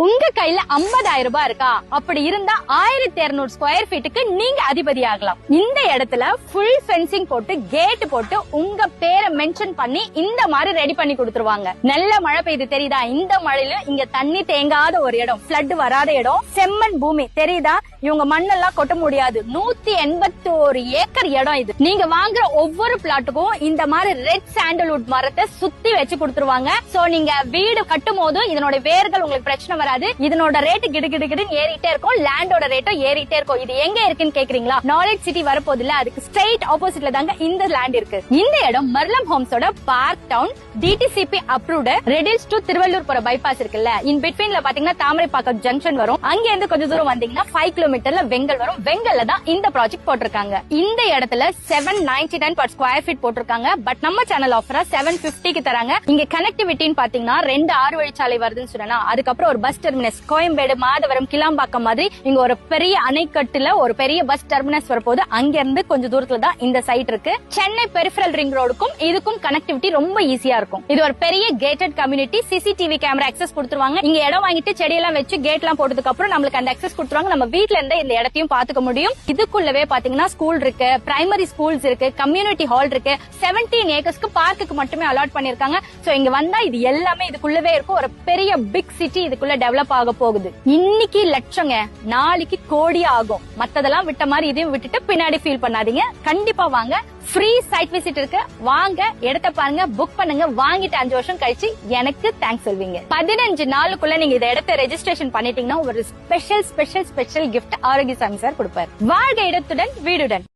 உங்க கையில 50,000 ரூபாய் இருக்கா? அப்படி இருந்தா 1200 ஸ்கொயர் ஃபீட்டுக்கு நீங்க அதிபதி ஆகலாம். இந்த இடத்துல ஃபுல் ஃபென்சிங் போட்டு கேட் போட்டு உங்க பேரை மென்ஷன் பண்ணி இந்த மாதிரி ரெடி பண்ணி கொடுத்துருவாங்க. நல்ல மழை பெய்யுது தெரியுதா? இந்த மழையில இங்க தண்ணி தேங்காத ஒரு இடம், பிளட் வராத இடம், செம்மண் பூமி தெரியுதா? இவங்க மண்ணெல்லாம் கொட்ட முடியாது. 181 ஏக்கர் இடம் இது. நீங்க வாங்குற ஒவ்வொரு பிளாட்டுக்கும் இந்த மாதிரி ரெட் சாண்டல்வுட் மரத்தை சுத்தி வச்சு கொடுத்துருவாங்க. சோ நீங்க வீடு கட்டும் போது இதனோட வேர்கள் உங்களுக்கு பிரச்சனை வராது. இதனோட ரேட் கிடுகிடுன்னு ஏறிட்டே இருக்கும், லேண்டோட ரேட்டும் ஏறிட்டே இருக்கும். இது எங்க இருக்குன்னு கேக்குறீங்களா? நாலேஜ் சிட்டி வரப்போது இல்ல, அதுக்கு ஸ்ட்ரெயிட் ஆப்போசிட்ல தாங்க இந்த லேண்ட் இருக்கு. இந்த இடம் மர்லம் ஹோம்ஸோட பார்க் டவுன், டிடிசிபி அப்ரூவ்டு, ரெடில்ஸ் டு திருவள்ளூர் போற பைபாஸ் இருக்குல்ல, இன் பிட்வீன்ல பாத்தீங்கன்னா தாமரைப்பாக்கம் ஜங்ஷன் வரும். அங்க இருந்து கொஞ்சம் தூரம் வந்தீங்கன்னா 5 கிலோமீட்டர்ல வெங்கல் வரும். வெங்கல்ல தான் இந்த ப்ராஜெக்ட் போட்டிருக்காங்க. இந்த இடத்துல 799 per ஸ்கொயர் ஃபீட் போட்டிருக்காங்க. பட் நம்ம சேனல் ஆஃபரா 750க்கு தராங்க. இங்க கனெக்டிவிட்டின்னு பாத்தீங்கன்னா 2 6 வழிச்சாலை வருதுன்னு சொன்னா, அதுக்கப்புறம் ஒரு பஸ் டெர்மினஸ் கோயம்பேடு, மாதவரம், கிளாம்பாக்கம் மாதிரி இங்க ஒரு பெரிய அணைக்கட்டுல ஒரு பெரிய பஸ் டெர்மினஸ் வரப்போது. அங்க இருந்து கொஞ்சம் தூரத்துல தான் இந்த சைட் இருக்கு. சென்னை பெரிஃபரல் ரிங் ரோடுக்கும் இதுக்கும் கனெக்டிவிட்டி ரொம்ப ஈஸியா இருக்கும். இது ஒரு பெரிய gated community. CCTV camera access கொடுத்துருவாங்க. இங்க இடம் வாங்கிட்டு செடியெல்லாம் வச்சு கேட் எல்லாம் போட்டதுக்கு அப்புறம் நம்மளுக்கு அந்த அக்சஸ் கொடுத்துருவாங்க. நம்ம வீட்ல இருந்தே இந்த இடத்தையும் பாத்துக்க முடியும். இதுக்குள்ளவே பாத்தீங்கன்னா ஸ்கூல் இருக்கு, பிரைமரி ஸ்கூல்ஸ் இருக்கு, கம்யூனிட்டி ஹால் இருக்கு. 17 ஏக்கர்ஸ்க்கு பார்க்குக்கு மட்டுமே அலாட் பண்ணிருக்காங்க. சோ இங்க வந்தா இது எல்லாமே இதுக்குள்ளவே இருக்கும். ஒரு பெரிய பிக் சிட்டி இதுக்குள்ள டெவலப் ஆக போகுது. இன்னைக்கு லட்சங்க, நாளைக்கு கோடி ஆகும். மத்ததெல்லாம் விட்ட மாதிரி இதையும் விட்டுட்டு பின்னாடி ஃபீல் பண்ணாதீங்க. கண்டிப்பா வாங்க. ஃப்ரீ சைட் விசிட் இருக்கு. வாங்க, இடத்த பாருங்க, புக் பண்ணுங்க. வாங்கிட்டு 5 வருஷம் கழிச்சு எனக்கு தேங்க்ஸ் சொல்வீங்க. 15 நாளுக்குள்ள நீங்க இந்த இடத்தை ரெஜிஸ்ட்ரேஷன் பண்ணிட்டீங்கன்னா ஒரு ஸ்பெஷல் கிஃப்ட் ஆரோக்கியசாமி சார் கொடுப்பாரு. வாழ்க இடத்துடன் வீடுடன்.